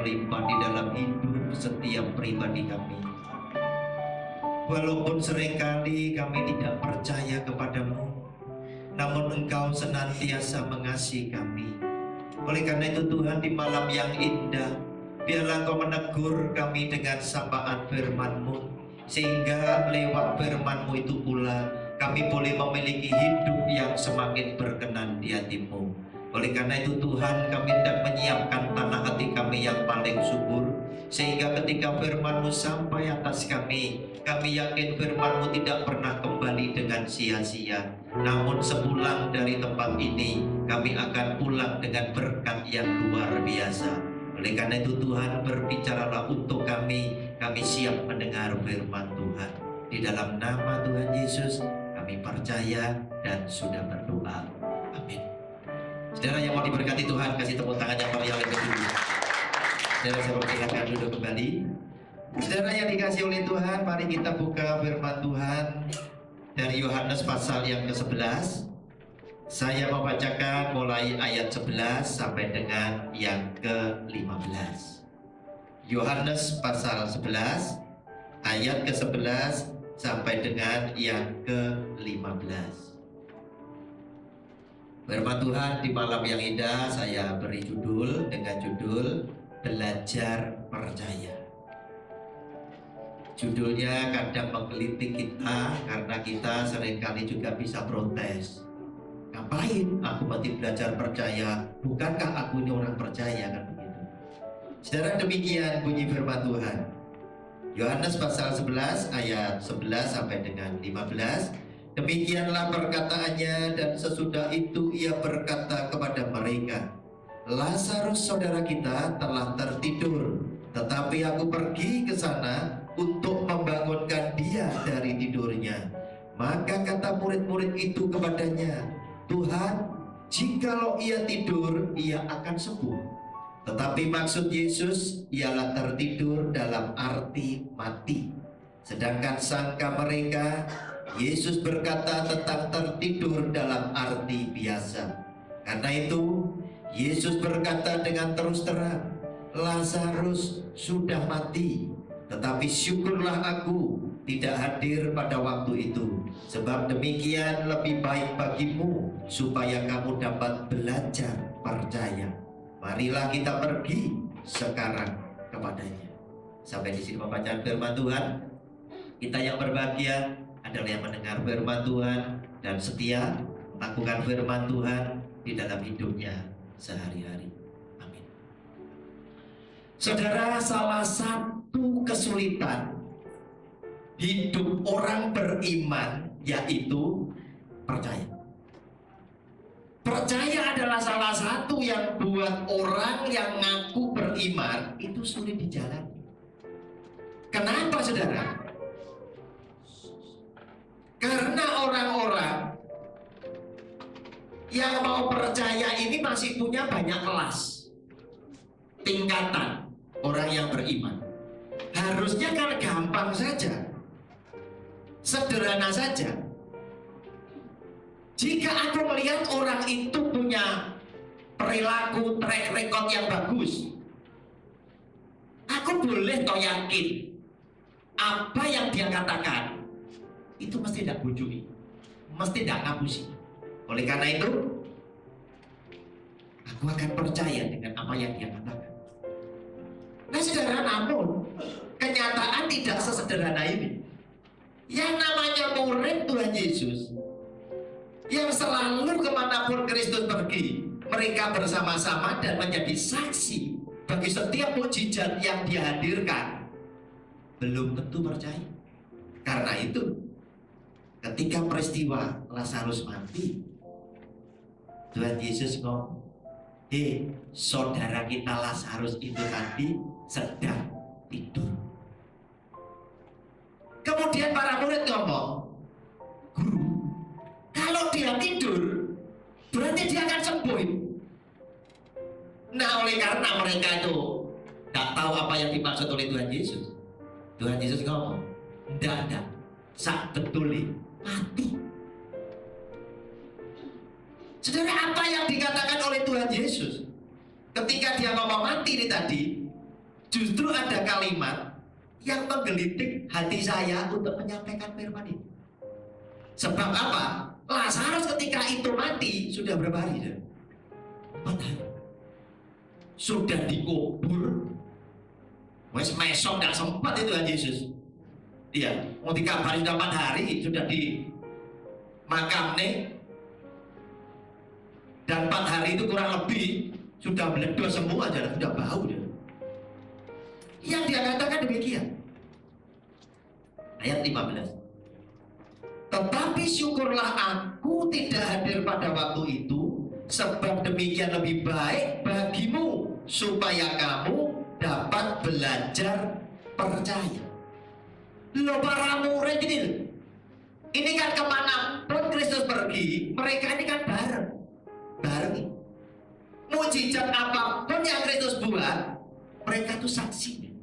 melimpah di dalam hidup setiap pribadi kami. Walaupun seringkali kami tidak percaya kepadamu, namun Engkau senantiasa mengasihi kami. Oleh karena itu Tuhan, di malam yang indah, biarlah Engkau menegur kami dengan sapaan firman-Mu, sehingga lewat firman-Mu itu pula kami boleh memiliki hidup yang semakin berkenan di hati-Mu. Oleh karena itu Tuhan, kami hendak menyiapkan tanah hati kami yang paling subur, sehingga ketika firman-Mu sampai atas kami yakin firman-Mu tidak pernah kembali dengan sia-sia. Namun sepulang dari tempat ini, kami akan pulang dengan berkat yang luar biasa. Oleh karena itu Tuhan, berbicaralah untuk kami siap mendengar firman Tuhan. Di dalam nama Tuhan Yesus, kami percaya dan sudah berdoa. Amin. Saudara yang mau diberkati Tuhan, kasih tepuk tangan yang meriah oleh kedua. Saudara, saya persilakan duduk kembali. Saudara yang dikasih oleh Tuhan, mari kita buka firman Tuhan dari Yohanes pasal yang ke-11. Saya membacakan mulai ayat 11 sampai dengan yang ke-15. Yohanes pasal 11 ayat ke-11 sampai dengan yang ke-15. Firman Tuhan di malam yang indah saya beri judul dengan judul Belajar Percaya. Judulnya kadang menggelitik kita karena kita seringkali juga bisa protes. Ngapain aku mesti belajar percaya? Bukankah aku ini orang percaya, kan begitu? Saudara, demikian bunyi firman Tuhan. Yohanes pasal 11 ayat 11 sampai dengan 15. Demikianlah perkataannya, dan sesudah itu ia berkata kepada mereka, Lazarus saudara kita telah tertidur, tetapi aku pergi ke sana untuk membangunkan dia dari tidurnya. Maka kata murid-murid itu kepadanya, Tuhan, jikalau ia tidur, ia akan sembuh. Tetapi maksud Yesus ialah tertidur dalam arti mati. Sedangkan sangka mereka, Yesus berkata tentang tertidur dalam arti biasa. Karena itu, Yesus berkata dengan terus terang, Lazarus sudah mati, tetapi syukurlah aku tidak hadir pada waktu itu, sebab demikian lebih baik bagimu, supaya kamu dapat belajar percaya. Marilah kita pergi sekarang kepadanya. Sampai di sini pembacaan firman Tuhan. Kita yang berbahagia adalah yang mendengar firman Tuhan dan setia melakukan firman Tuhan di dalam hidupnya sehari-hari. Amin. Saudara, salah satu kesulitan hidup orang beriman yaitu percaya. Percaya adalah salah satu yang buat orang yang ngaku beriman itu sulit dijalani. Kenapa, saudara? Karena orang-orang yang mau percaya ini masih punya banyak kelas, tingkatan orang yang beriman. Harusnya kan gampang saja, sederhana saja. Jika aku melihat orang itu punya perilaku, track record yang bagus. Aku boleh kau yakin apa yang dia katakan itu mesti tidak bujui, mesti tidak ngapusi. Oleh karena itu, aku akan percaya dengan apa yang dia katakan. Nah saudara, namun kenyataan tidak sesederhana ini. Yang namanya murid Tuhan Yesus, yang selalu kemanapun Kristus pergi, mereka bersama-sama dan menjadi saksi bagi setiap mukjizat yang dia hadirkan, belum tentu percaya. Karena itu, ketika peristiwa Lazarus mati, Tuhan Yesus ngomong, saudara kita Lazarus itu tadi sedang tidur. Kemudian para murid ngomong, Guru, kalau dia tidur, berarti dia akan sembuh. Nah, oleh karena mereka itu tidak tahu apa yang dimaksud oleh Tuhan Yesus, Tuhan Yesus ngomong, tidak, sak betulnya mati. Saudara, apa yang dikatakan oleh Tuhan Yesus ketika dia ngomong mati ini tadi, justru ada kalimat yang menggelitik hati saya untuk menyampaikan firman ini. Sebab apa? Lazarus ketika itu mati sudah berapa hari? 4 hari. Sudah dikubur. Wes mesok tidak sempat itu Tuhan Yesus. Iya, mau dikabari sudah 4 hari, sudah di makam nih. Dan 4 hari itu kurang lebih sudah meledos semua, sudah bau. Yang dia katakan demikian. Ayat 15. Tetapi syukurlah aku tidak hadir pada waktu itu, sebab demikian lebih baik bagimu, supaya kamu dapat belajar percaya. Loh, para murid ini kan kemanapun Kristus pergi, mereka ini kan bareng. Mujizat apapun yang Kristus buat, mereka tuh saksinya.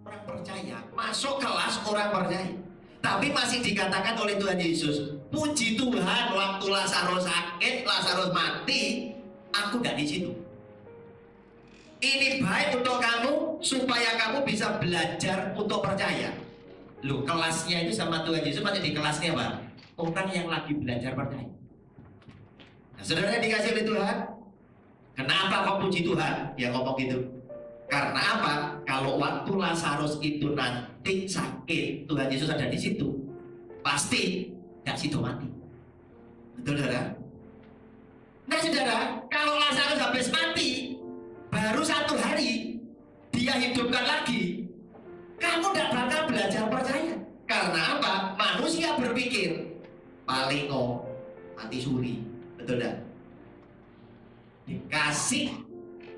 Orang percaya, masuk kelas orang percaya. Tapi masih dikatakan oleh Tuhan Yesus, puji Tuhan, waktu Lazarus sakit, Lazarus mati, aku gak di situ. Ini baik untuk kamu, supaya kamu bisa belajar untuk percaya. Loh, kelasnya itu sama Tuhan Yesus masih di kelasnya apa? Orang yang lagi belajar percaya. Nah, saudara dikasih oleh Tuhan, kenapa kau puji Tuhan? Dia ngomong gitu. Karena apa? Kalau waktu Lazarus itu nanti sakit, Tuhan Yesus ada di situ, pasti gak situ mati. Betul, saudara? Nah, saudara, kalau Lazarus habis mati, baru 1 hari dia hidupkan lagi, kamu gak bakal belajar percaya. Karena apa? Manusia berpikir paling mati suri. Betul tak? Dikasih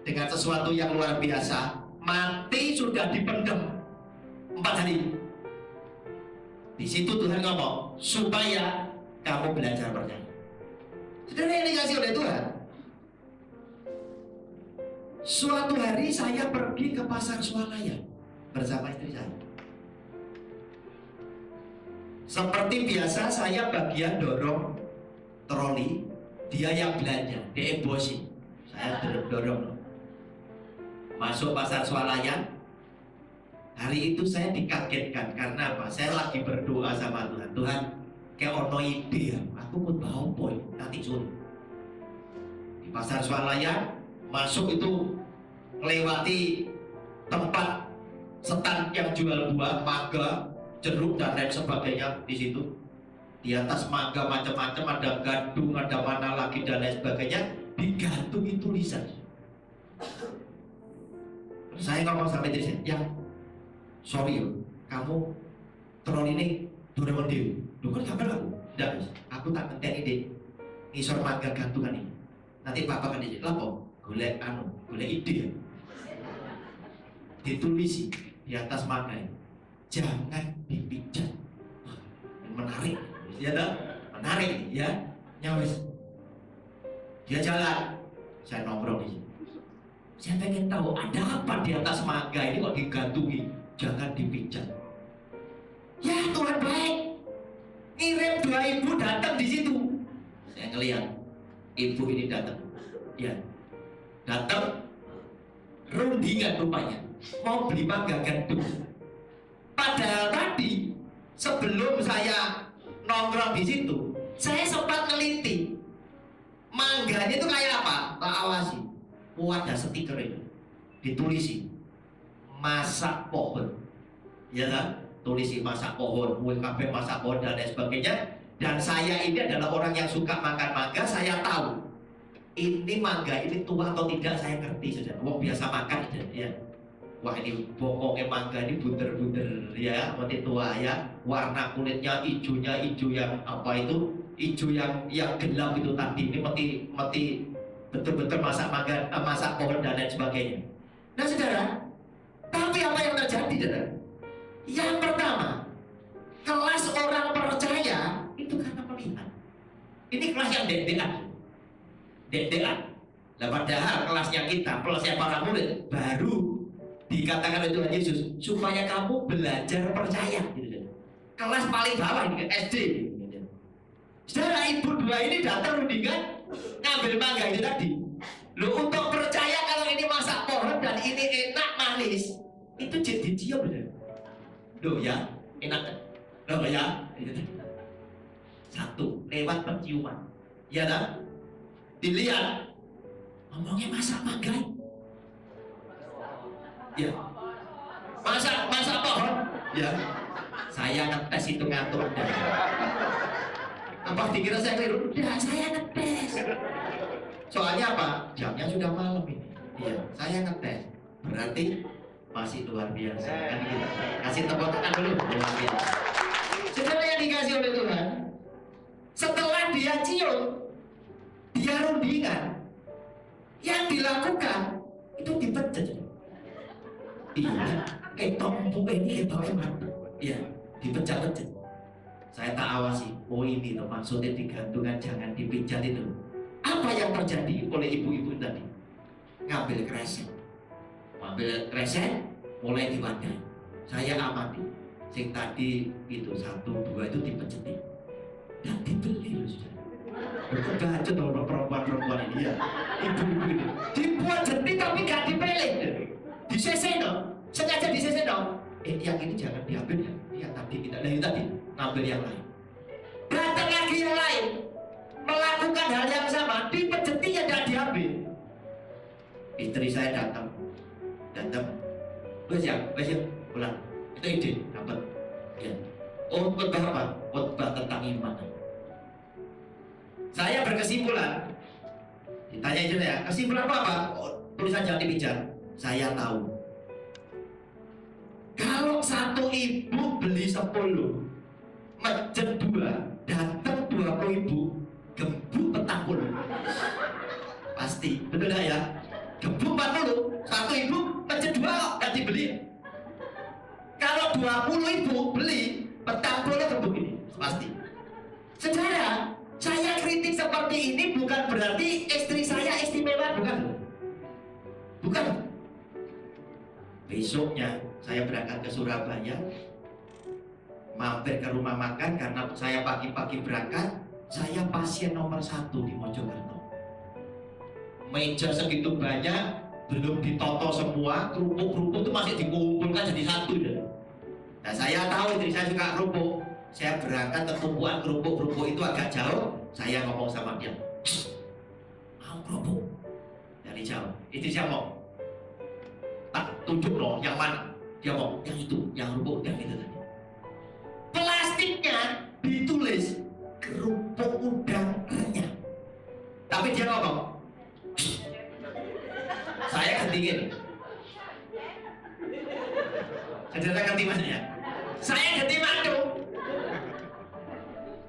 dengan sesuatu yang luar biasa, mati sudah dipendam 4 hari. Di situ Tuhan ngomong, supaya kamu belajar percaya. Saudara, yang dikasih oleh Tuhan. Suatu hari saya pergi ke pasar swalayan bersama istri saya. Seperti biasa, saya bagian dorong troli, dia yang belanja, dia embosi, saya dorong. Masuk pasar swalayan. Hari itu saya dikagetkan. Karena apa? Saya lagi berdoa sama Tuhan. Tuhan, kayak ono ide ya, aku pun bau boy nanti suruh. Di pasar swalayan, masuk itu melewati tempat stand yang jual buah, mangga, jeruk dan lain sebagainya di situ. Di atas mangga macam-macam, ada gadung, ada mana lagi dan lain sebagainya. Digantungi tulisan. Saya ngomong sampai istri saya, yang sorry yo, kamu troli ini Doraemon Dewi. Loh, kan gambar aku? Tidak, aku tak ngenteni ide ngisor mangga gantungan ini. Nanti papa kan ide, lapo, golek ide ya. Ditulisi di atas mangga ini, jangan dipijat. Menarik, ya tak? Menarik, ya. Nyawis. Dia jalan, saya nongkrong di sini. Saya pengen tahu ada apa di atas mangga ini kok digantungi, jangan dipijat. Ya Tuhan baik, ngirim 2 ibu datang di situ. Saya ngelihat ibu ini datang, Ya, datang rundingan rupanya mau beli mangga gandum. Padahal tadi sebelum saya nongkrong di situ, saya sempat neliti mangganya itu kayak apa. Tak awasi, ada stiker itu ditulisi masak pohon, ya kan? Tulisi masak pohon, UKP masak pohon dan lain sebagainya. Dan saya ini adalah orang yang suka makan mangga, saya tahu ini mangga ini tua atau tidak saya ngerti saja. Wong biasa makan ya. Wah ini pokoknya mangga ini bunder-bunder ya, mati tua ya. Warna kulitnya hijaunya hijau yang apa itu, hijau yang gelap itu tadi. Ini mati betul-betul masak mangga, masak pohon dan lain sebagainya. Nah saudara, tapi apa yang terjadi saudara? Yang pertama, kelas orang percaya itu karena melihat. Ini kelas yang DDA. Nah padahal kelasnya kita, kelasnya para murid baru dikatakan oleh Tuhan Yesus supaya kamu belajar percaya. Kelas paling bawah ini SD. Saudara, ibu dua ini datang rundingan ngambil mangga itu tadi. Lo untuk percaya kalau ini masak pohon dan ini enak manis, itu jadi dia benar. Loh ya, enak. Loh ya, satu lewat penciuman, ya kan? Dilihat, ngomongnya masak mangga, ya, masak pohon, ya. Saya ngetes itu ngatur Anda. Apa dikira saya keliru? Tidak, saya ngetes. Soalnya apa? Jamnya sudah malam ini. Iya, saya ngetes. Berarti masih luar biasa. Kan gitu. Kasih tepuk tangan dulu. Luar biasa. Saudara yang dikasih oleh Tuhan, setelah dia cium, dia rundingan, yang dilakukan itu dipecat. Iya, kayak tompuk ini kayak mata. Iya, dipecat-pecat. Saya tak awasi. Oh ini tuh maksudnya digantungan, jangan dipijat itu. Apa yang terjadi oleh ibu-ibu tadi? Ngambil kresek, mulai diwadai. Saya amati, sing tadi itu 1, 2 itu dipecetin dan dibeli loh sudah. Kebacut orang perempuan ini ya, ibu-ibu ini dibuat jentik tapi gak dipeleh, disesen dong, sengaja disesen dong. Yang ini jangan diambil ya, yang tadi tidak, yang tadi ngambil yang lain. Datang lagi yang lain, melakukan hal yang sama, dipejetinya dan diambil. Istri saya datang, wes ya, pulang. Itu ide, dapat. Ya. Oh, khotbah apa? Khotbah tentang iman. Saya berkesimpulan, ditanya itu ya, kesimpulan apa? Oh, tulisan jangan dipijat. Saya tahu. Kalau satu ibu beli 10, mejet 2, datang 20 ibu, gembuk petang puluh. Pasti, betul gak ya? Gembuk 40, satu ibu mejet 2 gak dibeli. Kalau 20 ibu beli, petang puluh gembuk ini, pasti. Saudara, saya kritik seperti ini bukan berarti istri saya istimewa, bukan. Bukan. Besoknya saya berangkat ke Surabaya, mampir ke rumah makan karena saya pagi-pagi berangkat. Saya pasien nomor 1 di Mojokerto. Meja segitu banyak, belum ditoto semua, kerupuk-kerupuk itu masih dikumpulkan jadi satu. Nah saya tahu istri saya suka kerupuk. Saya berangkat ke tumpuan kerupuk itu agak jauh. Saya ngomong sama dia, mau kerupuk? Dari jauh. Istri saya mau, tak tunjuk loh yang mana. Dia mau yang itu, yang kerupuk yang itu tadi. Plastiknya ditulis kerupuk udang renyah. Tapi dia ngomong, saya ketingin. Saudara ngerti maksudnya? Saya ganti madu.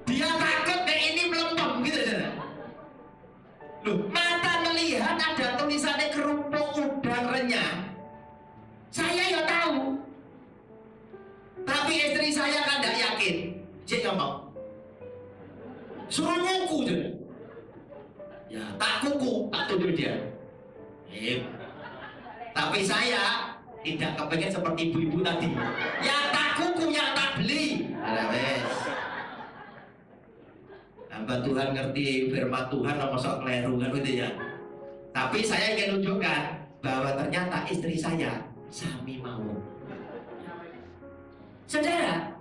Dia takut kayak ini melempem gitu saudara. Loh, mata melihat ada tulisannya kerupuk udang renyah. Saya ya tahu. Tapi istri saya kan tidak yakin. Dia ngomong, suruh nguku saudara. Ya tak kuku, tak tunjuk dia. Tapi saya tidak kepengen seperti ibu-ibu tadi. Yang tak kuku, yang tak beli. Hamba Tuhan ngerti firman Tuhan, masa keliru kan gitu ya. Tapi saya ingin tunjukkan bahwa ternyata istri saya sami mawon. Saudara,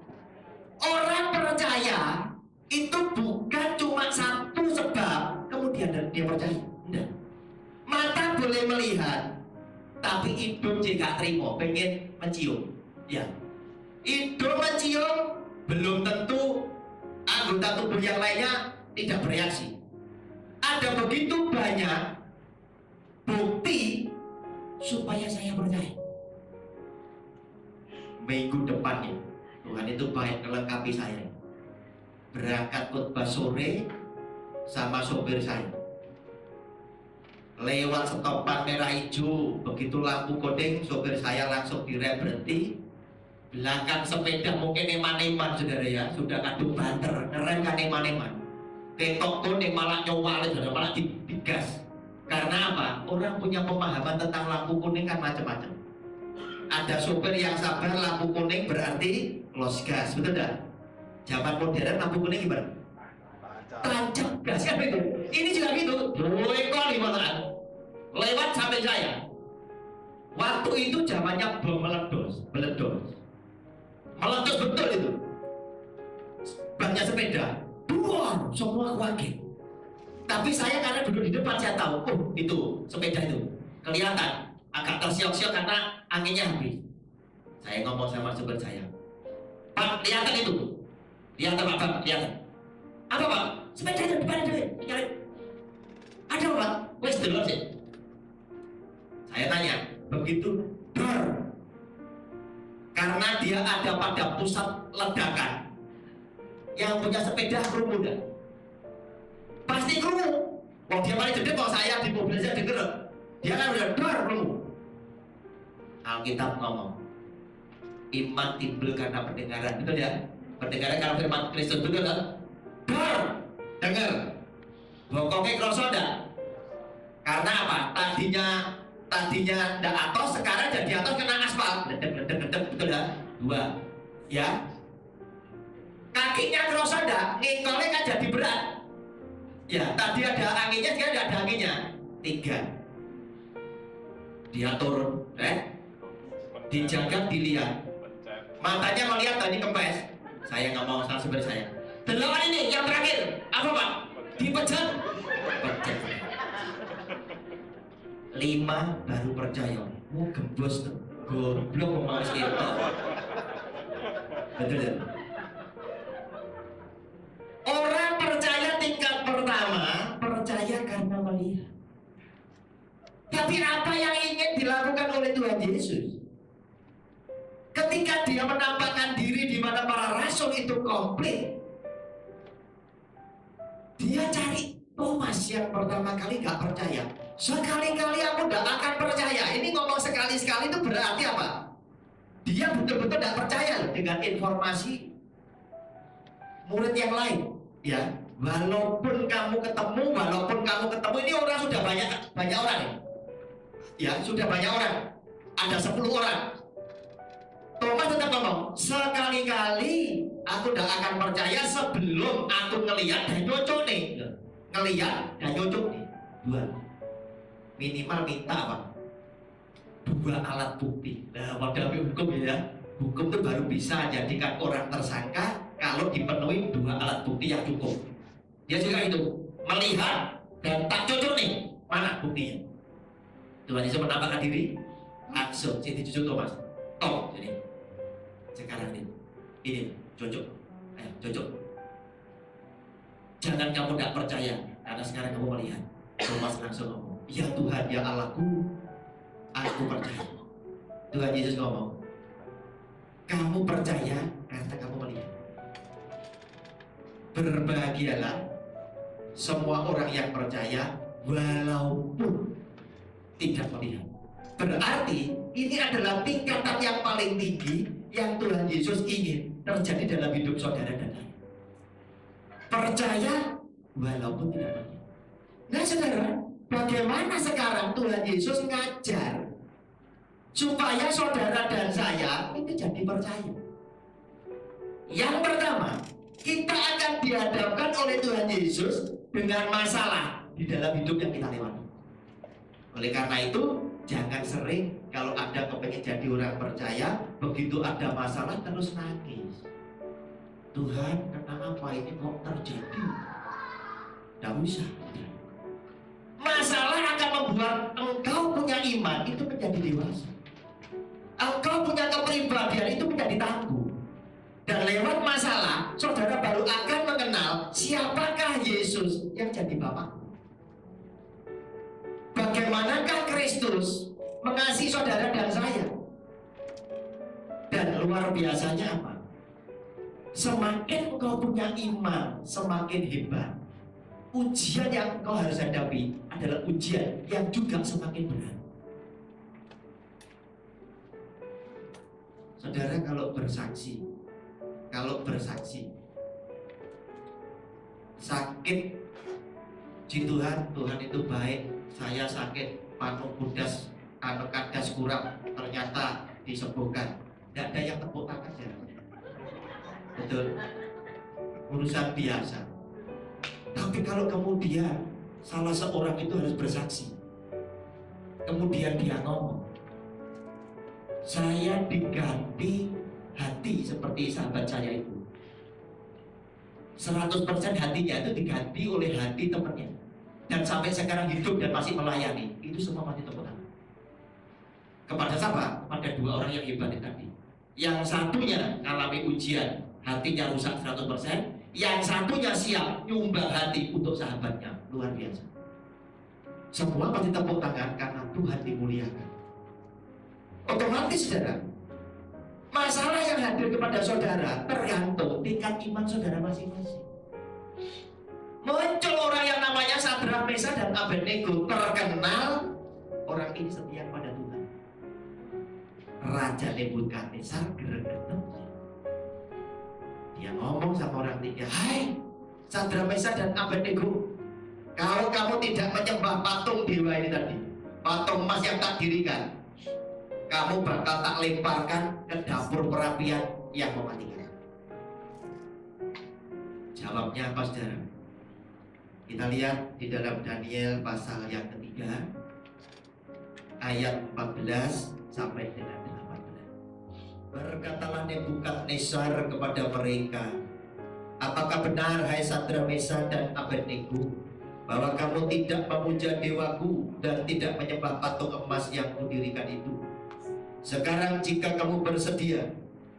orang percaya itu bukan cuma satu sebab kemudian dia percaya. Enggak. Mata boleh melihat, tapi hidung jika terima, pengen mencium. Ya, hidung mencium belum tentu anggota tubuh yang lainnya tidak bereaksi. Ada begitu banyak bukti supaya saya percaya. Minggu depannya Tuhan itu baik melengkapi saya. Berangkat khotbah sore sama sopir saya, lewat stopan merah hijau, begitu lampu kuning sopir saya langsung direm berhenti. Belakang sepeda mungkin eman-eman saudara ya, sudah kadung banter, ngerem kan eman-eman. Ketok kuning malah nyowalin, saudara, malah digas. Karena apa? Orang punya pemahaman tentang lampu kuning kan macam-macam. Ada sopir yang sabar, lampu kuning berarti los gas, betul tidak? Zaman modern lampu kuning gimana? Tancap gas kan begitu. Ini juga gitu. Dua kali malahan lewat sampai saya. Waktu itu zamannya bom meledos, meledos betul itu. Banyak sepeda, dua semua kaget. Tapi saya karena duduk di depan saya tahu, oh itu sepeda itu kelihatan agak tersiok-siok karena anginnya habis. Saya ngomong sama sopir saya, Pak, kelihatan itu, kelihatan Pak, kelihatan. Apa Pak? Sepeda itu depan itu, ada Pak? Wes dulu sih. Saya tanya, begitu dar, karena dia ada pada pusat ledakan. Yang punya sepeda kerumun enggak? Pasti kerumun. Wong dia paling gede kalau saya di mobil saya denger, dia kan udah dar kerumun. Alkitab ngomong, iman timbul karena pendengaran, betul ya? Pendengaran karena firman Kristus, betul kan? Dar, dengar. Bokongnya kerasa enggak? Karena apa? Tadinya enggak atos, sekarang jadi atos kena aspal. Ledek, betul ya? Dua. Ya. Kakinya kerasa enggak? Ngingkolnya kan jadi berat. Ya, tadi ada anginnya, sekarang enggak ada anginnya. Tiga. Dia turun, dijaga, dilihat. Matanya melihat tadi kempes. Saya nggak mau salah sebenarnya saya. Delapan ini yang terakhir. Apa Pak? Dipecat. Pecat. 5 baru percaya. Mau gembos tuh. Goblok mau kita. Betul ya? Orang percaya tingkat pertama, percaya karena melihat. Tapi apa yang ingin dilakukan oleh Tuhan Yesus? Ketika dia menampakkan diri di mana para rasul itu komplit, dia cari Thomas yang pertama kali gak percaya. Sekali-kali aku gak akan percaya. Ini ngomong sekali-sekali itu berarti apa? Dia betul-betul gak percaya dengan informasi murid yang lain. Ya, walaupun kamu ketemu, ini orang sudah banyak orang ya. Ya, sudah banyak orang. Ada 10 orang. Thomas tetap ngomong, sekali-kali aku tidak akan percaya sebelum aku ngelihat dan cocok nih. Ngelihat dan cocok nih. 2. Minimal minta apa? 2 alat bukti. Nah, pada hukum ya, hukum itu baru bisa jadikan orang tersangka kalau dipenuhi 2 alat bukti yang cukup. Dia juga itu, melihat dan tak cocok nih. Mana buktinya? Tuhan Yesus menampakkan diri, langsung jadi cucu Thomas. Top, jadi sekarang ini cocok, cocok. Jangan kamu tidak percaya, karena sekarang kamu melihat. Thomas langsung ngomong, ya Tuhan, ya Allahku, aku percaya. Tuhan Yesus ngomong, kamu percaya karena kamu melihat. Berbahagialah semua orang yang percaya walaupun tidak melihat. Berarti ini adalah tingkatan yang paling tinggi yang Tuhan Yesus ingin terjadi dalam hidup saudara dan saya. Percaya walaupun tidak melihat. Nah saudara, bagaimana sekarang Tuhan Yesus ngajar supaya saudara dan saya itu jadi percaya? Yang pertama, kita akan dihadapkan oleh Tuhan Yesus dengan masalah di dalam hidup yang kita lewati. Oleh karena itu, jangan sering kalau Anda kepengen jadi orang percaya, begitu ada masalah terus nangis. Tuhan, kenapa ini kok terjadi? Tidak usah. Masalah akan membuat engkau punya iman itu menjadi dewasa. Engkau punya kepribadian itu menjadi tangguh. Dan lewat masalah, saudara baru akan mengenal siapakah Yesus yang jadi Bapa. Bagaimanakah Kristus mengasihi saudara dan saya. Dan luar biasanya apa? Semakin engkau punya iman, semakin hebat. Ujian yang engkau harus hadapi adalah ujian yang juga semakin berat. Saudara kalau bersaksi, sakit di Tuhan, Tuhan itu baik. Saya sakit, patung kudas, kadas kurang, ternyata disembuhkan. Tidak ada yang tepuk tangan ya. Betul, urusan biasa. Tapi kalau kemudian salah seorang itu harus bersaksi, kemudian dia ngomong, saya diganti hati seperti sahabat saya itu, 100% hatinya itu diganti oleh hati temannya, dan sampai sekarang hidup dan masih melayani. Itu semua mati tepuk tangan. Kepada siapa? Kepada dua orang yang hebat tadi. Yang satunya mengalami ujian, hatinya rusak 100%. Yang satunya siap nyumbang hati untuk sahabatnya. Luar biasa. Semua pasti tepuk tangan karena Tuhan dimuliakan. Otomatis saudara, masalah yang hadir kepada saudara tergantung tingkat iman saudara masing-masing. Muncul orang yang namanya Sadrak, Mesak, dan Abednego, terkenal orang ini setia pada Tuhan. Raja Nebukadnezar gregetan. Dia ngomong sama orang tiga, hai Sadrak, Mesak, dan Abednego, kalau kamu tidak menyembah patung dewa ini tadi, patung emas yang tak dirikan, kamu bakal tak lemparkan ke dapur perapian yang mematikan. Jawabnya apa saudara? Kita lihat di dalam Daniel pasal yang ketiga, ayat 14 sampai dengan 18. Berkatalah Nebukadnezar kepada mereka, apakah benar hai Sadrak, Mesak, dan Abednego, bahwa kamu tidak memuja dewaku dan tidak menyembah patung emas yang kudirikan itu? Sekarang jika kamu bersedia,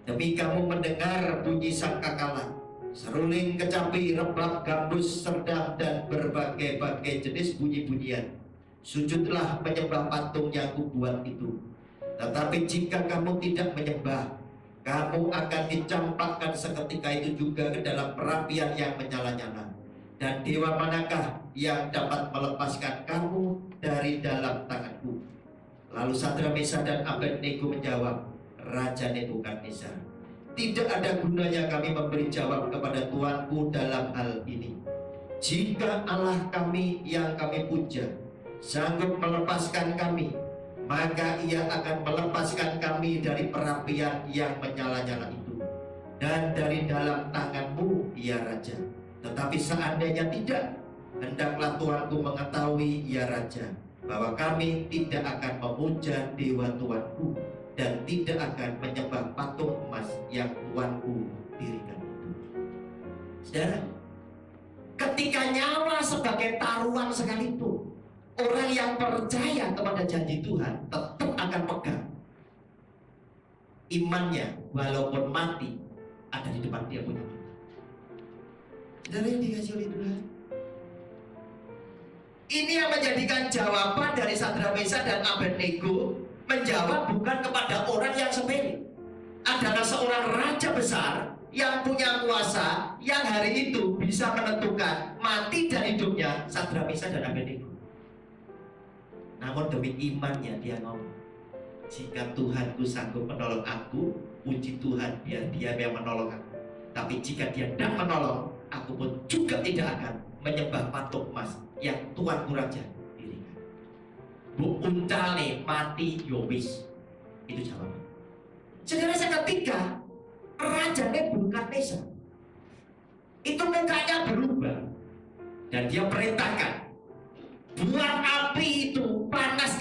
demi kamu mendengar bunyi sangkakala, seruling kecapi, rebab, gambus, serdam, dan berbagai-bagai jenis bunyi-bunyian, sujudlah menyembah patung yang kubuat itu. Tetapi jika kamu tidak menyembah, kamu akan dicampakkan seketika itu juga ke dalam perapian yang menyala-nyala. Dan dewa manakah yang dapat melepaskan kamu dari dalam tanganku? Lalu Sadrak, Mesak, dan Abednego menjawab, Raja Nebukadnezar, tidak ada gunanya kami memberi jawab kepada tuanku dalam hal ini. Jika Allah kami yang kami puja sanggup melepaskan kami, maka ia akan melepaskan kami dari perapian yang menyala-nyala itu dan dari dalam tanganmu, ya Raja. Tetapi seandainya tidak, hendaklah tuanku mengetahui, ya Raja, bahwa kami tidak akan memuja dewa tuanku dan tidak akan menyembah patung emas yang tuanku dirikan itu. Saudara, ketika nyawa sebagai taruhan sekalipun, orang yang percaya kepada janji Tuhan tetap akan pegang imannya, walaupun mati ada di depan dia punya mata. Saudara yang dikasih oleh Tuhan, ini yang menjadikan jawaban dari Sadrak, Mesak, dan Abednego menjawab bukan kepada orang yang sepele. Adalah seorang raja besar yang punya kuasa, yang hari itu bisa menentukan mati dan hidupnya Sadrak, Mesak, dan Abednego. Namun demi imannya dia ngomong, jika Tuhanku sanggup menolong aku, puji Tuhan biar dia yang menolong aku. Tapi jika dia tidak menolong, aku pun juga tidak akan menyembah patung emas yang tuanku raja dirikan. Bu uncale mati yowis. Itu jawaban. Saudara, seketika Raja Nebukadnezar itu mukanya berubah dan dia perintahkan, buat api itu panas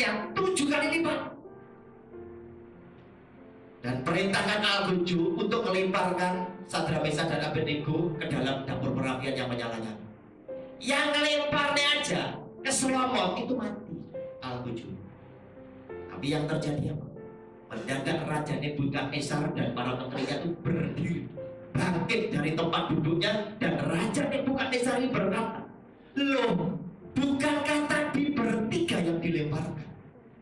Perintahkan Al-Quju untuk melemparkan Sadrak, Mesak, dan Abednego ke dalam dapur perapian yang menyala-nyala. Yang ngelemparnya aja keselomot itu mati Al-Quju. Tapi yang terjadi apa? Mendadak Raja Nebukadnezar dan para menterinya itu berdiri, bangkit dari tempat duduknya, dan Raja Nebukadnezar ini berkata, loh, bukankah tadi bertiga yang dilemparkan?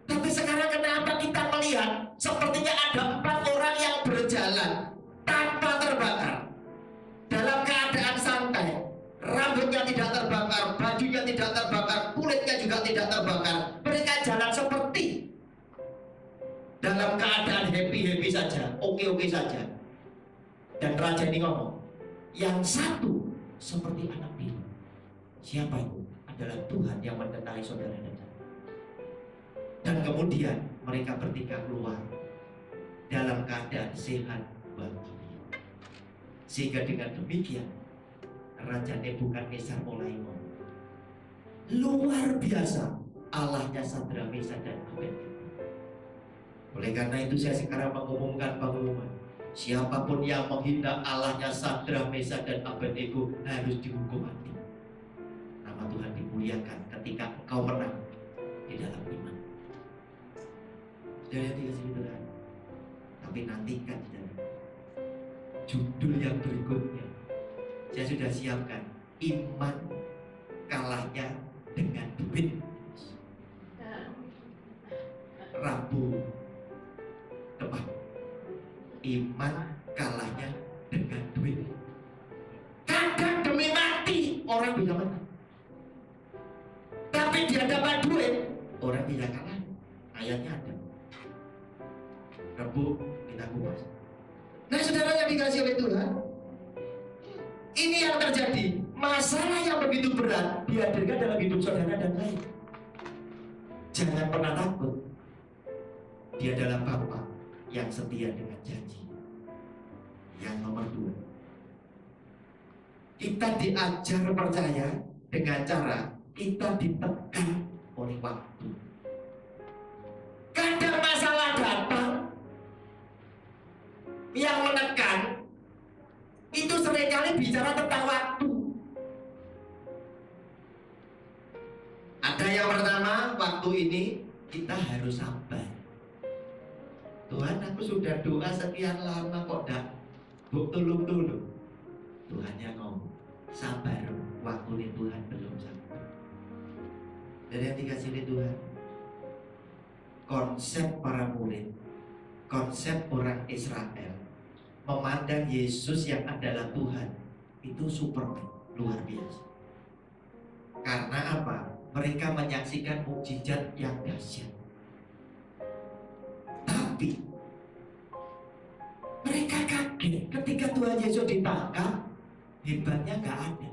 Tapi sekarang kenapa kita melihat sepertinya ada 4 orang yang berjalan tanpa terbakar, dalam keadaan santai, rambutnya tidak terbakar, bajunya tidak terbakar, kulitnya juga tidak terbakar. Mereka jalan seperti dalam keadaan happy-happy saja, oke-oke saja. Dan raja ini ngomong, yang satu seperti anak pilu. Siapa itu? Adalah Tuhan yang menyertai saudara dan saya. Dan kemudian mereka bertiga keluar dalam keadaan sehat walafiat. Sehingga dengan demikian Raja Nebukadnezar mulai ngomong, luar biasa Allahnya Sadrak, Mesak, dan Abednego. Oleh karena itu saya sekarang mengumumkan pengumuman, siapapun yang menghina Allahnya Sadrak, Mesak, dan Abednego harus dihukum mati. Nama Tuhan dimuliakan ketika engkau menang di dalam iman. Saudara yang dikasihi Tuhan, tapi nantikan saudara, judul yang berikutnya saya sudah siapkan, iman kalahnya dengan duit. Rabu depan, iman kalahnya dengan duit. Kadang demi mati orang bisa menang, tapi di hadapan duit orang bisa kalah. Ayatnya ada. Rabu kita kupas. Nah saudara yang dikasih oleh Tuhan, ini yang terjadi. Masalah yang begitu berat dihadirkan dalam hidup saudara dan saya. Jangan pernah takut. Dia adalah Bapa yang setia dengan janji. Yang nomor 2, kita diajar percaya dengan cara kita ditekan oleh waktu. Kadang masalah datang yang menekan itu seringkali bicara tentang waktu. Ada yang pertama, waktu ini kita harus sabar. Tuhan, aku sudah doa sekian lama kok dak tolong. Tuhan yang ngomong, sabar, waktu ini Tuhan belum sampai. Dari yang dikasih oleh Tuhan, konsep para murid, konsep orang Israel memandang Yesus yang adalah Tuhan itu Superman, luar biasa. Karena apa? Mereka menyaksikan mukjizat yang dahsyat. Tapi mereka kaget ketika Tuhan Yesus ditangkap, hebatnya gak ada.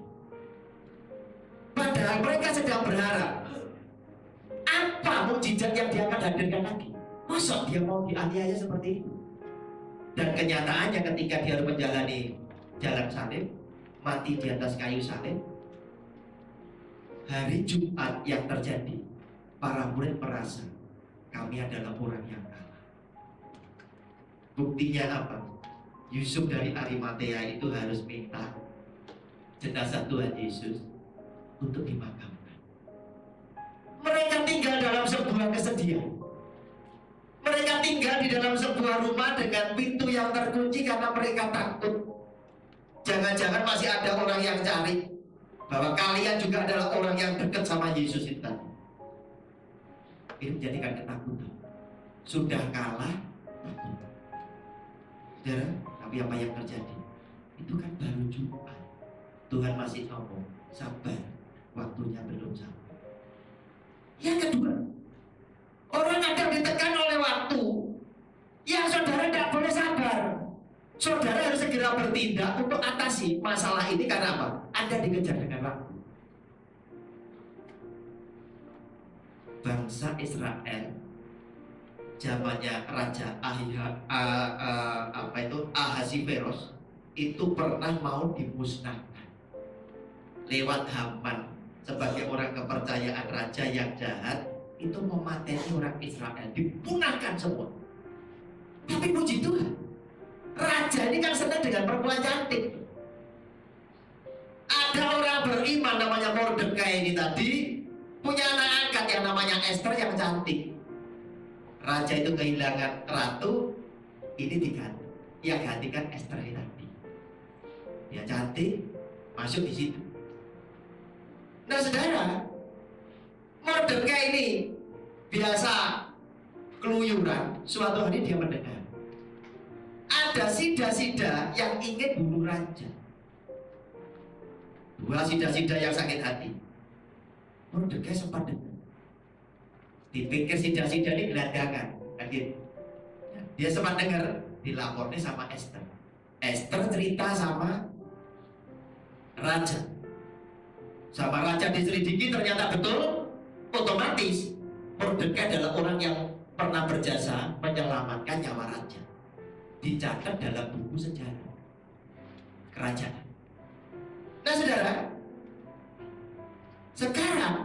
Padahal mereka sedang berharap, apa mukjizat yang dia akan hadirkan lagi? Masa dia mau dianiaya seperti itu? Dan kenyataannya ketika dia harus menjalani jalan salib, mati di atas kayu salib, hari Jumat yang terjadi, para murid merasa kami adalah orang yang kalah. Buktinya apa? Yusuf dari Arimatea itu harus minta jenazah Tuhan Yesus untuk dimakamkan. Mereka tinggal dalam sebuah kesedihan. Mereka tinggal di dalam sebuah rumah dengan pintu yang terkunci karena mereka takut. Jangan-jangan masih ada orang yang cari bahwa kalian juga adalah orang yang dekat sama Yesus itu tadi. Ini menjadikan ketakutan. Sudah kalah, takut. Saudara, tapi apa yang terjadi? Itu kan baru Jumat. Tuhan masih ngomong, sabar, waktunya belum sampai. Yang kedua, orang kadang ditekan oleh waktu yang saudara tidak boleh sabar. Saudara harus segera bertindak untuk atasi masalah ini karena apa? Anda dikejar dengan waktu. Bangsa Israel zamannya Raja Ahasiveros itu pernah mau dimusnahkan lewat Haman sebagai orang kepercayaan raja yang jahat. Itu memateni orang Israel, dipunahkan semua. Tapi puji Tuhan, Raja ini kan senang dengan perempuan cantik. Ada orang beriman namanya Mordekai ini tadi, punya anak angkat yang namanya Esther yang cantik. Raja itu kehilangan ratu, ini diganti. Yang gantikan Esther ini tadi. Dia cantik, masuk di situ. Nah saudara, Mordekai ini biasa keluyuran. Suatu hari dia mendengar ada sida-sida yang ingin bunuh raja. Dua sida-sida yang sakit hati. Mordekai sempat dengar. Dipikir sida-sida ini gelandangan, kan gitu. Dia sempat dengar, dilapornya sama Esther. Esther cerita sama raja. Sama raja diselidiki, ternyata betul. Otomatis Mordekai adalah orang yang pernah berjasa menyelamatkan nyawa raja. Dicatat dalam buku sejarah kerajaan. Nah saudara, sekarang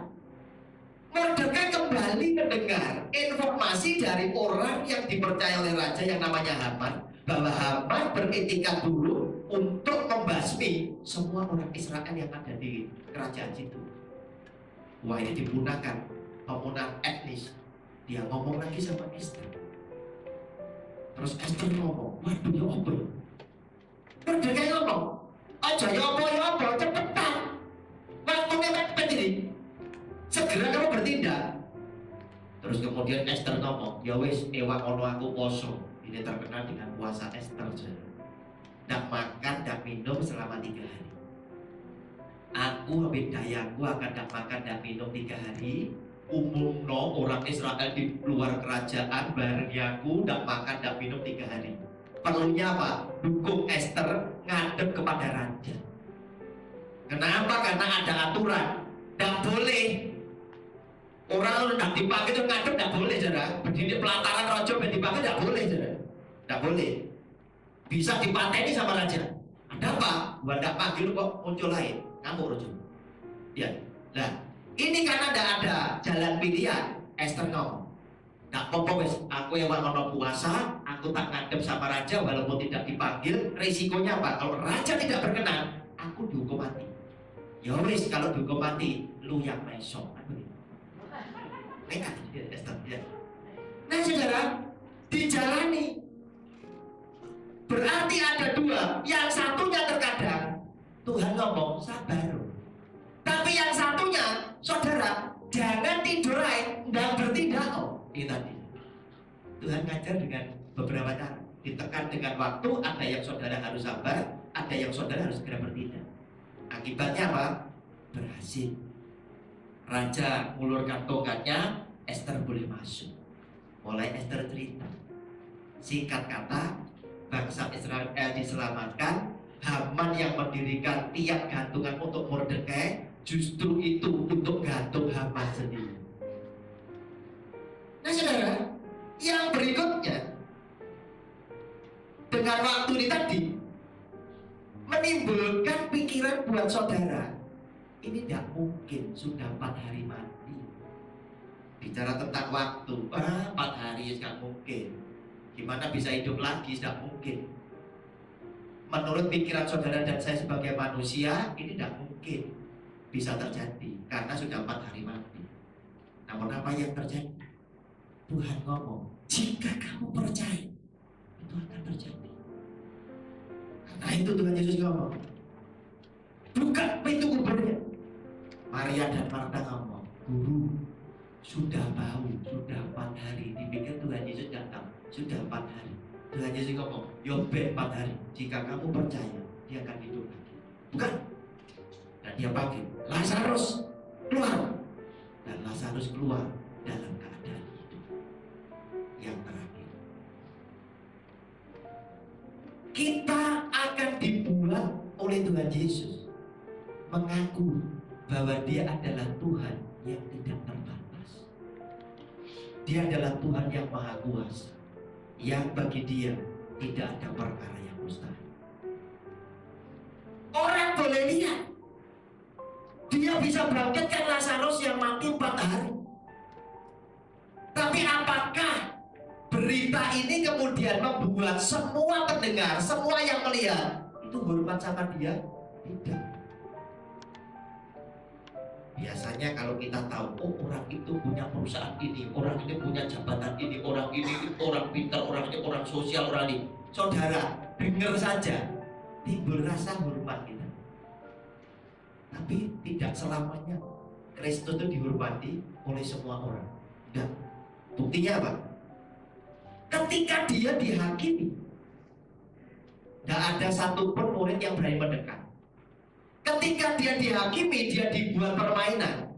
Mordekai kembali mendengar informasi dari orang yang dipercaya oleh raja yang namanya Haman, bahwa Haman beretikat dulu untuk membasmi semua orang Israel yang ada di kerajaan situ. Wah, ini digunakan pembunuhan etnis. Dia ngomong lagi sama Esther. Terus Esther ngomong, waduh ya apa ya? Mordekai ngomong, aja ya apa, cepetan. Waktunya cepet ini. Segera kamu bertindak. Terus kemudian Esther ngomong, ya wis ewang ono aku poso. Ini terkenal dengan puasa Esther. Ndak makan, ndak minum selama 3 hari. Aku ambil dayaku akan ndak makan, ndak minum 3 hari. Umumno orang Israel di luar kerajaan bareng aku ndak makan, ndak minum 3 hari. Perlunya apa? Dukung Esther ngadep kepada raja. Kenapa? Karena ada aturan. Ndak boleh orang ndak dipakai itu ngadep, ndak boleh, saudara. Berdiri pelataran raja ben dipakai ndak boleh, saudara. Ndak boleh. Bisa dipateni sama raja. Ada apa? Gua ndak panggil kok muncul lain. Kamu raja. Ya. Nah, ini karena ndak ada jalan pilihan. Esther ngomong, ndak apa-apa wis, aku yang ono puasa, aku tak ngadep sama raja walaupun tidak dipanggil. Risikonya apa? Kalau raja tidak berkenan, aku dihukum mati. Ya wis, kalau dihukum mati, lu yang mesok. Nekat Esther, ya. Nah saudara, dijalani. Berarti ada dua. Yang satunya terkadang Tuhan ngomong sabar. Tapi yang satunya, saudara, jangan tidur aja, dan bertindak. Ini tadi Tuhan ngajar dengan beberapa cara. Ditekan dengan waktu. Ada yang saudara harus sabar, ada yang saudara harus segera bertindak. Akibatnya apa? Berhasil. Raja ngulurkan tongkatnya, Esther boleh masuk. Mulai Esther cerita. Singkat kata, bangsa Israel diselamatkan. Haman yang mendirikan tiang gantungan untuk Mordekai, justru itu untuk gantung Haman sendiri. Nah saudara, yang berikutnya, dengan waktu ini tadi menimbulkan pikiran buat saudara, ini tidak mungkin sudah 4 hari mati. Bicara tentang waktu, 4 hari tidak mungkin. Gimana bisa hidup lagi? Tidak mungkin. Menurut pikiran saudara dan saya sebagai manusia, ini tidak mungkin bisa terjadi karena sudah 4 hari mati. Namun apa yang terjadi? Tuhan ngomong, jika kamu percaya, itu akan terjadi. Karena itu Tuhan Yesus ngomong, buka pintu kuburnya. Maria dan Marta ngomong, Guru, sudah bau, sudah 4 hari. Dipikir Tuhan Yesus tidak tahu, sudah 4 hari. Tuhan Yesus ngomong, Yobel 4 hari. Jika kamu percaya, dia akan hidup lagi. Bukan? Dan dia panggil, Lazarus keluar. Dan Lazarus keluar dalam keadaan hidup. Yang terakhir, kita akan dibuat oleh Tuhan Yesus mengaku bahwa dia adalah Tuhan yang tidak terbatas. Dia adalah Tuhan yang maha kuasa, yang bagi dia tidak ada perkara yang mustahil. Orang boleh lihat, dia bisa bangkitkan Lazarus yang mati 4 hari. Tapi apakah berita ini kemudian membuat semua pendengar, semua yang melihat itu hormat sama dia? Tidak. Biasanya kalau kita tahu, oh orang itu punya perusahaan ini, orang ini punya jabatan ini, orang ini orang pintar, orang ini orang sosial, orang ini. Saudara, dengar saja, timbul rasa hormat kita. Tapi tidak selamanya Kristus itu dihormati oleh semua orang. Dan buktinya apa? Ketika dia dihakimi, tidak ada satupun murid yang berani mendekat. Ketika dia dihakimi, dia dibuat permainan.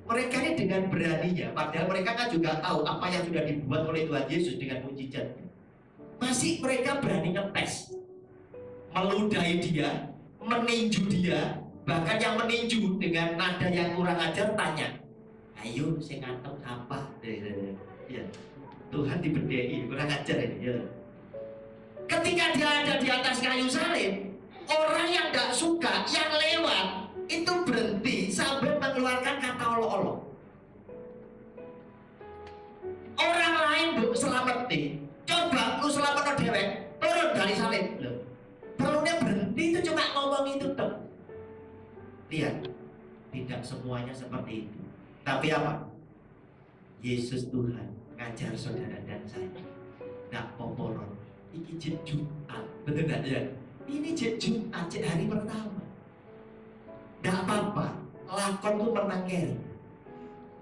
Mereka ini dengan beraninya, padahal mereka kan juga tahu apa yang sudah dibuat oleh Tuhan Yesus dengan mujizat. Masih mereka berani ngetes, meludahi dia, meninju dia. Bahkan yang meninju dengan nada yang kurang ajar tanya, ayo saya ngantem apa? Ya, Tuhan dibedai, kurang ajar ini. Ya. Ketika dia ada di atas kayu salib, orang yang gak suka, yang lewat itu berhenti sambil mengeluarkan kata olok-olok. Orang lain bu selamatin, coba lu selamat dewek, turun dari salib. Perlunya berhenti itu cuma ngomong itu dong. Lihat, tidak semuanya seperti itu. Tapi apa? Yesus Tuhan ngajar saudara dan saya. Nggak poporon. Ini jam Jumat, betul nggak ya? Ini jam Jumat, hari pertama. Nggak apa-apa. Lakon tuh menang keri.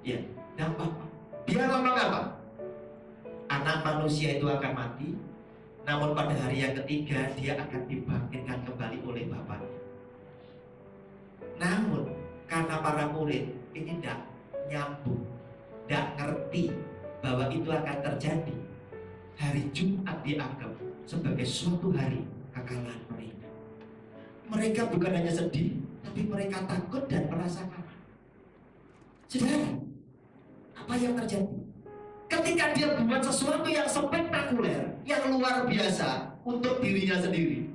Ya, nggak apa-apa. Dia ngomong apa? Anak manusia itu akan mati. Namun pada hari yang ketiga dia akan dibangkitkan kembali oleh Bapaknya. Namun karena para murid ini tidak nyambung, tidak ngerti bahwa itu akan terjadi, hari Jumat dianggap sebagai suatu hari kekalahan mereka. Mereka bukan hanya sedih, tapi mereka takut dan merasa kalah. Saudara, apa yang terjadi? Ketika dia buat sesuatu yang spektakuler, yang luar biasa untuk dirinya sendiri,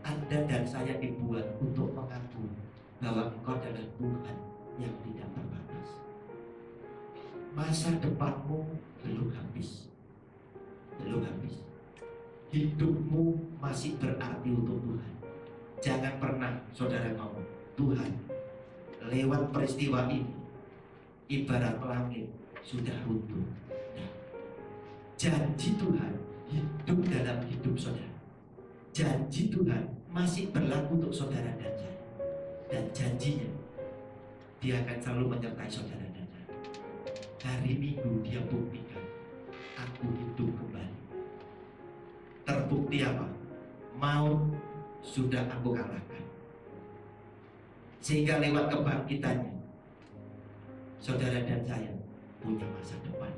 Anda dan saya dibuat untuk mengaku bahwa Engkau adalah Tuhan yang tidak terbatas. Masa depanmu belum habis. Belum habis. Hidupmu masih berarti untuk Tuhan. Jangan pernah saudara ngomong, Tuhan, lewat peristiwa ini ibarat langit sudah runtuh. Nah, janji Tuhan hidup dalam hidup saudara. Janji Tuhan masih berlaku untuk saudara dan saya. Dan janjinya, dia akan selalu menyertai saudara dan saya. Hari Minggu dia buktikan, aku hidup kembali. Terbukti apa? Maut sudah aku kalahkan. Sehingga lewat kebangkitannya, saudara dan saya punya masa depan.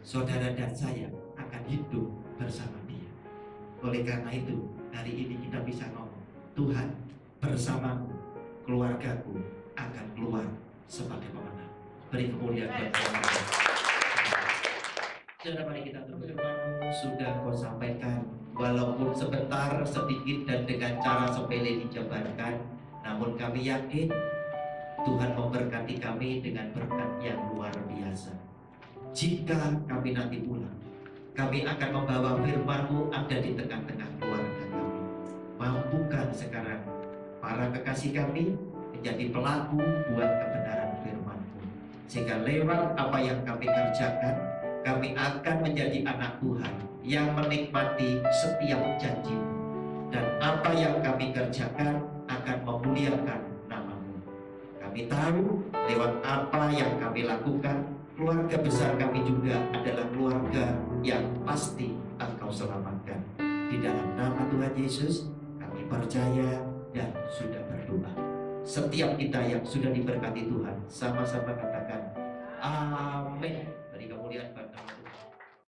Saudara dan saya akan hidup bersama dia. Oleh karena itu, hari ini kita bisa ngomong, Tuhan bersamaku, keluargaku akan keluar sebagai pemenang. Beri kemuliaan buat Tuhan. Saudara, mari kita firman-Mu sudah Kau sampaikan, walaupun sebentar, sedikit dan dengan cara sepele dijabarkan, namun kami yakin Tuhan memberkati kami dengan berkat yang luar biasa. Jika kami nanti pulang, kami akan membawa firman-Mu ada di tengah-tengah keluarga kami. Mampukan sekarang para kekasih kami menjadi pelaku buat kebenaran firman-Mu, sehingga lewat apa yang kami kerjakan, kami akan menjadi anak Tuhan yang menikmati setiap janji, dan apa yang kami kerjakan akan memuliakan nama-Mu. Kami tahu lewat apa yang kami lakukan, keluarga besar kami juga adalah keluarga yang pasti Engkau selamatkan. Di dalam nama Tuhan Yesus kami percaya dan sudah berdoa. Setiap kita yang sudah diberkati Tuhan, sama-sama katakan